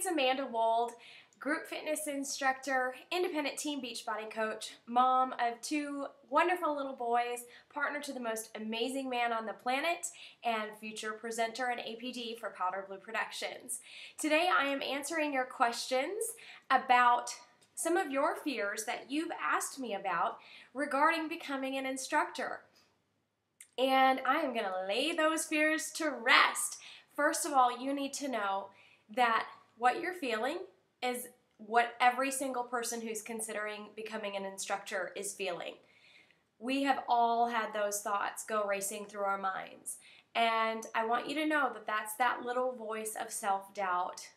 it's Amanda Wold, Group Fitness Instructor, Independent Team Beachbody Coach, mom of two wonderful little boys, partner to the most amazing man on the planet, and future presenter and APD for Powder Blue Productions. Today I am answering your questions about some of your fears that you've asked me about regarding becoming an instructor. And I am going to lay those fears to rest. First of all, you need to know that what you're feeling is what every single person who's considering becoming an instructor is feeling. We have all had those thoughts go racing through our minds. And I want you to know that that's that little voice of self-doubt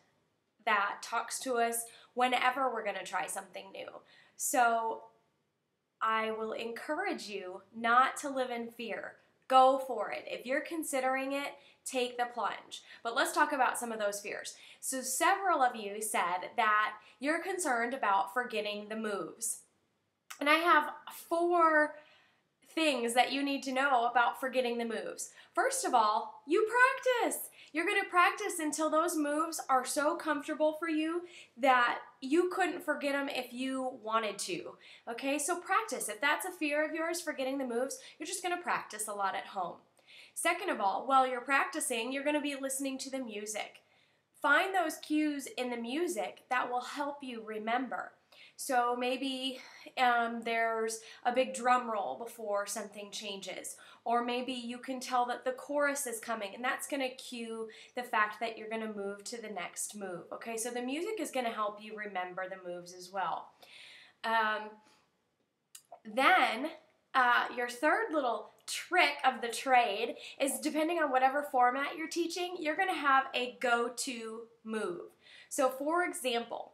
that talks to us whenever we're going to try something new. So I will encourage you not to live in fear. Go for it. If you're considering it, take the plunge. But let's talk about some of those fears. So several of you said that you're concerned about forgetting the moves. And I have 4 things that you need to know about forgetting the moves. First of all, you practice. You're going to practice until those moves are so comfortable for you that you couldn't forget them if you wanted to. Okay, so practice. If that's a fear of yours, forgetting the moves, you're just going to practice a lot at home. Second of all, while you're practicing, you're going to be listening to the music. Find those cues in the music that will help you remember. So maybe there's a big drum roll before something changes, or maybe you can tell that the chorus is coming, and that's going to cue the fact that you're going to move to the next move. Okay, so the music is going to help you remember the moves as well. Then your third little trick of the trade is, depending on whatever format you're teaching, you're going to have a go-to move. So for example,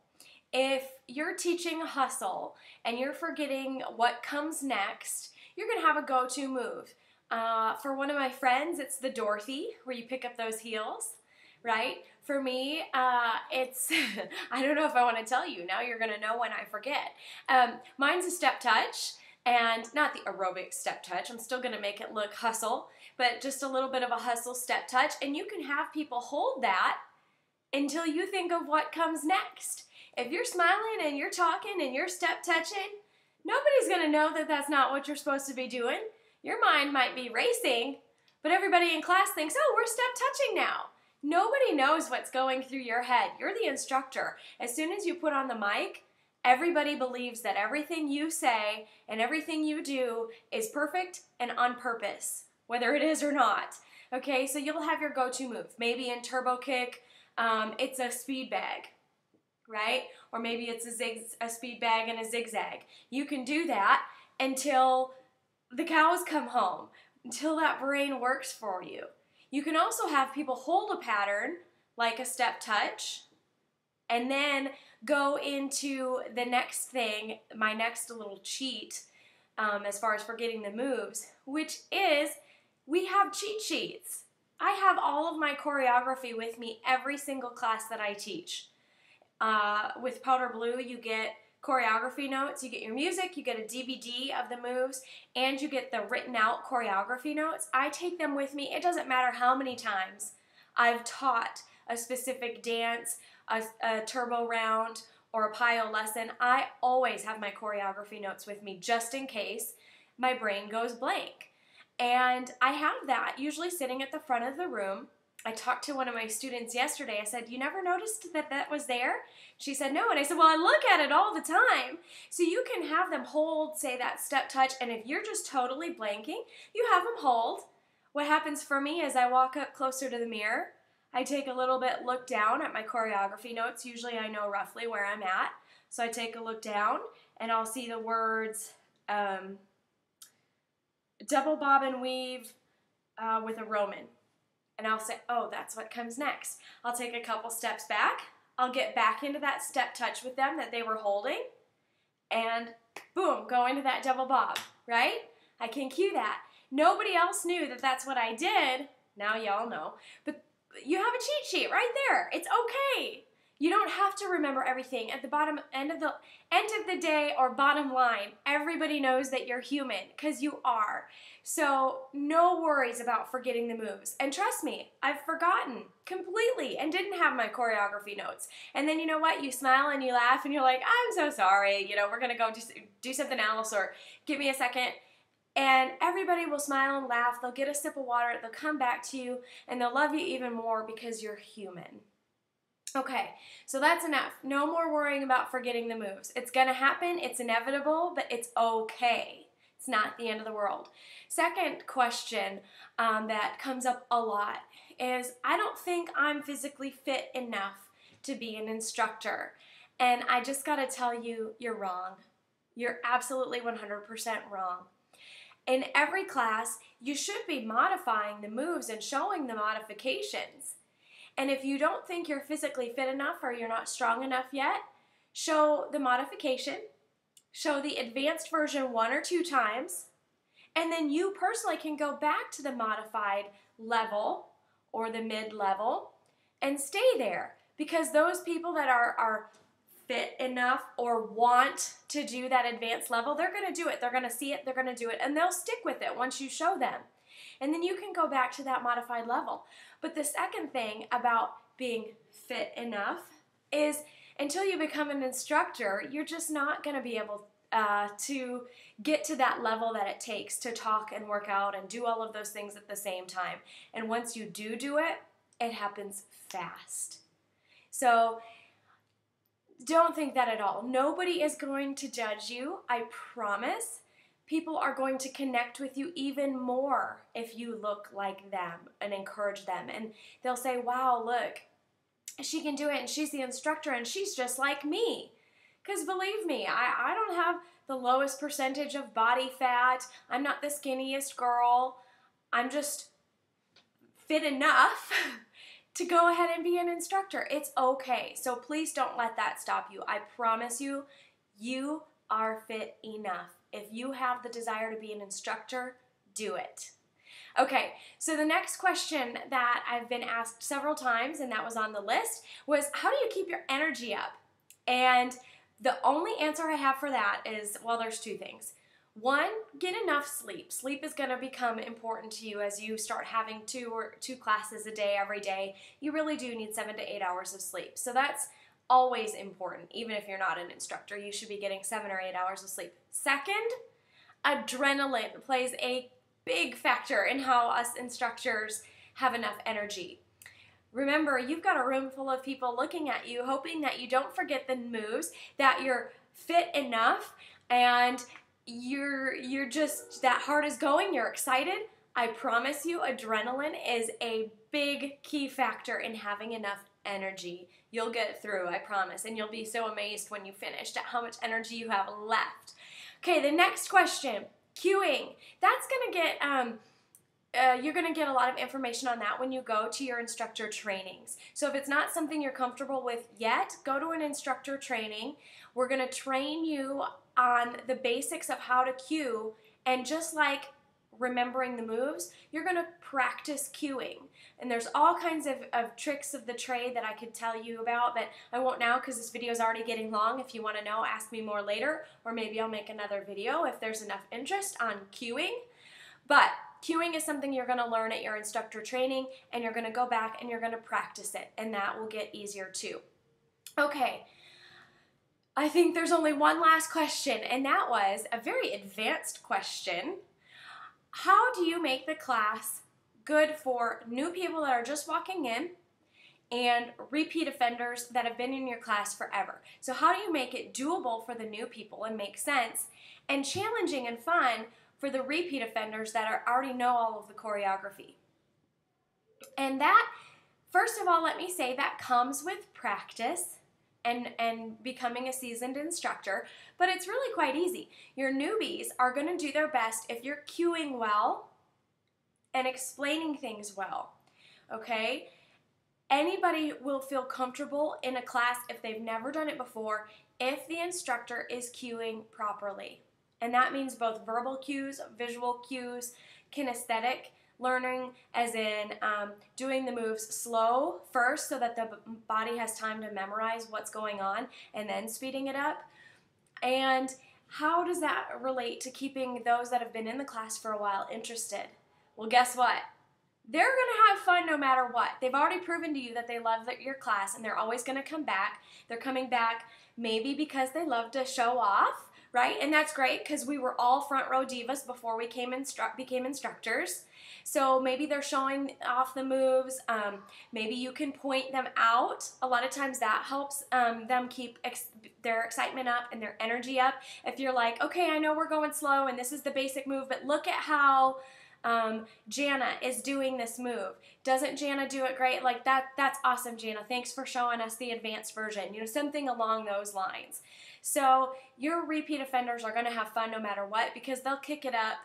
if you're teaching a hustle and you're forgetting what comes next, you're going to have a go-to move. For one of my friends, it's the Dorothy, where you pick up those heels, right? For me, it's, I don't know if I want to tell you. Now you're going to know when I forget. Mine's a step touch, and not the aerobic step touch. I'm still going to make it look hustle, but just a little bit of a hustle step touch. And you can have people hold that until you think of what comes next. If you're smiling and you're talking and you're step touching, nobody's going to know that that's not what you're supposed to be doing. Your mind might be racing, but everybody in class thinks, oh, we're step touching now. Nobody knows what's going through your head. You're the instructor. As soon as you put on the mic, everybody believes that everything you say and everything you do is perfect and on purpose, whether it is or not. Okay, so you'll have your go-to move. Maybe in turbo kick, it's a speed bag, right? Or maybe it's a speed bag and a zigzag. You can do that until the cows come home, until that brain works for you. You can also have people hold a pattern, like a step touch, and then go into the next thing, my next little cheat, as far as forgetting the moves, which is we have cheat sheets. I have all of my choreography with me every single class that I teach. With Powder Blue, you get choreography notes, you get your music, you get a DVD of the moves, and you get the written out choreography notes. I take them with me. It doesn't matter how many times I've taught a specific dance, a turbo round, or a pile lesson. I always have my choreography notes with me just in case my brain goes blank. And I have that usually sitting at the front of the room. I talked to one of my students yesterday. I said, you never noticed that that was there? She said, no. And I said, well, I look at it all the time. So you can have them hold, say, that step touch. And if you're just totally blanking, you have them hold. What happens for me is I walk up closer to the mirror. I take a little bit look down at my choreography notes. Usually I know roughly where I'm at. So I take a look down and I'll see the words double bob and weave with a Roman. And I'll say, oh, that's what comes next. I'll take a couple steps back. I'll get back into that step touch with them that they were holding. And boom, go into that double bob, right? I can cue that. Nobody else knew that that's what I did. Now y'all know. But you have a cheat sheet right there. It's okay. You don't have to remember everything. At the end of the day, or bottom line, everybody knows that you're human, because you are. So no worries about forgetting the moves. And trust me, I've forgotten completely and didn't have my choreography notes. And then you know what? You smile and you laugh and you're like, I'm so sorry. You know, we're gonna go do something else, or give me a second. And everybody will smile and laugh. They'll get a sip of water. They'll come back to you, and they'll love you even more because you're human. Okay, so that's enough. No more worrying about forgetting the moves. It's going to happen. It's inevitable, but it's okay. It's not the end of the world. Second question that comes up a lot is, I don't think I'm physically fit enough to be an instructor. And I just got to tell you, you're wrong. You're absolutely 100% wrong. In every class, you should be modifying the moves and showing the modifications. And if you don't think you're physically fit enough, or you're not strong enough yet, show the modification, show the advanced version 1 or 2 times, and then you personally can go back to the modified level or the mid-level and stay there. Because those people that are fit enough or want to do that advanced level, they're going to do it. They're going to see it, they're going to do it, and they'll stick with it once you show them. And then you can go back to that modified level. But the second thing about being fit enough is, until you become an instructor, you're just not going to be able to get to that level that it takes to talk and work out and do all of those things at the same time. And once you do it, it happens fast. So don't think that at all. Nobody is going to judge you, I promise. People are going to connect with you even more if you look like them and encourage them. And they'll say, wow, look, she can do it, and she's the instructor, and she's just like me. Because believe me, I don't have the lowest percentage of body fat. I'm not the skinniest girl. I'm just fit enough to go ahead and be an instructor. It's okay. So please don't let that stop you. I promise you, you are fit enough. If you have the desire to be an instructor, do it. Okay, so the next question that I've been asked several times, and that was on the list, was, how do you keep your energy up? And the only answer I have for that is, well, there's 2 things. 1, get enough sleep. Sleep is going to become important to you as you start having 2 classes a day every day. You really do need 7 to 8 hours of sleep. So that's always important. Even if you're not an instructor, you should be getting 7 or 8 hours of sleep. Second, adrenaline plays a big factor in how us instructors have enough energy. Remember, you've got a room full of people looking at you, hoping that you don't forget the moves, that you're fit enough, and you're just, that heart is going, you're excited. I promise you, adrenaline is a big key factor in having enough energy. You'll get it through, I promise, and you'll be so amazed when you finish at how much energy you have left. Okay, the next question, cueing. That's going to get, you're going to get a lot of information on that when you go to your instructor trainings. So if it's not something you're comfortable with yet, go to an instructor training. We're going to train you on the basics of how to cue, and just like remembering the moves, you're going to practice cueing. And there's all kinds of tricks of the trade that I could tell you about, but I won't now because this video is already getting long. If you want to know, ask me more later, or maybe I'll make another video if there's enough interest on cueing. But cueing is something you're going to learn at your instructor training, and you're going to go back and you're going to practice it, and that will get easier too. Okay, I think there's only one last question, and that was a very advanced question. How do you make the class good for new people that are just walking in and repeat offenders that have been in your class forever? So how do you make it doable for the new people and make sense, and challenging and fun for the repeat offenders that already know all of the choreography? And that, first of all, let me say, that comes with practice and becoming a seasoned instructor, but it's really quite easy. Your newbies are going to do their best if you're cueing well and explaining things well, okay? Anybody will feel comfortable in a class if they've never done it before if the instructor is cueing properly. And that means both verbal cues, visual cues, kinesthetic, learning as in doing the moves slow first so that the body has time to memorize what's going on and then speeding it up? And how does that relate to keeping those that have been in the class for a while interested? Well, guess what? They're going to have fun no matter what. They've already proven to you that they love your class, and they're always going to come back. They're coming back maybe because they love to show off, right? And that's great because we were all front row divas before we became instructors. So maybe they're showing off the moves. Maybe you can point them out. A lot of times that helps them keep their excitement up and their energy up. If you're like, okay, I know we're going slow and this is the basic move, but look at how Jana is doing this move. Doesn't Jana do it great? Like that's awesome, Jana. Thanks for showing us the advanced version. You know, something along those lines. So your repeat offenders are going to have fun no matter what because they'll kick it up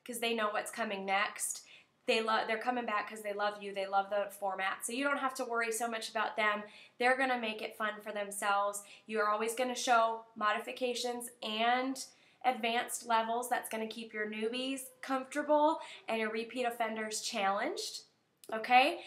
because they know what's coming next. They're coming back because they love you. They love the format. So you don't have to worry so much about them. They're going to make it fun for themselves. You're always going to show modifications and advanced levels. That's going to keep your newbies comfortable and your repeat offenders challenged. Okay?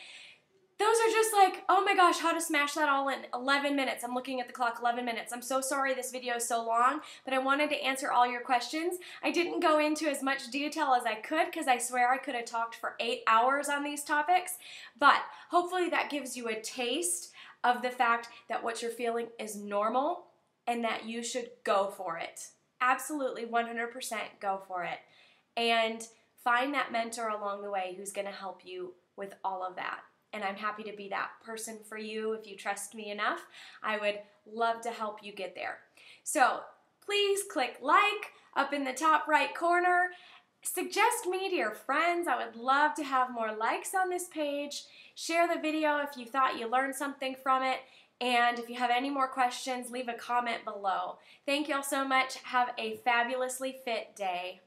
Those are just like, oh my gosh, how to smash that all in 11 minutes. I'm looking at the clock, 11 minutes. I'm so sorry this video is so long, but I wanted to answer all your questions. I didn't go into as much detail as I could because I swear I could have talked for 8 hours on these topics, but hopefully that gives you a taste of the fact that what you're feeling is normal and that you should go for it. Absolutely 100% go for it. And find that mentor along the way who's going to help you with all of that. And I'm happy to be that person for you if you trust me enough. I would love to help you get there. So please click like up in the top right corner. Suggest me to your friends. I would love to have more likes on this page. Share the video if you thought you learned something from it. And if you have any more questions, leave a comment below. Thank you all so much. Have a fabulously fit day.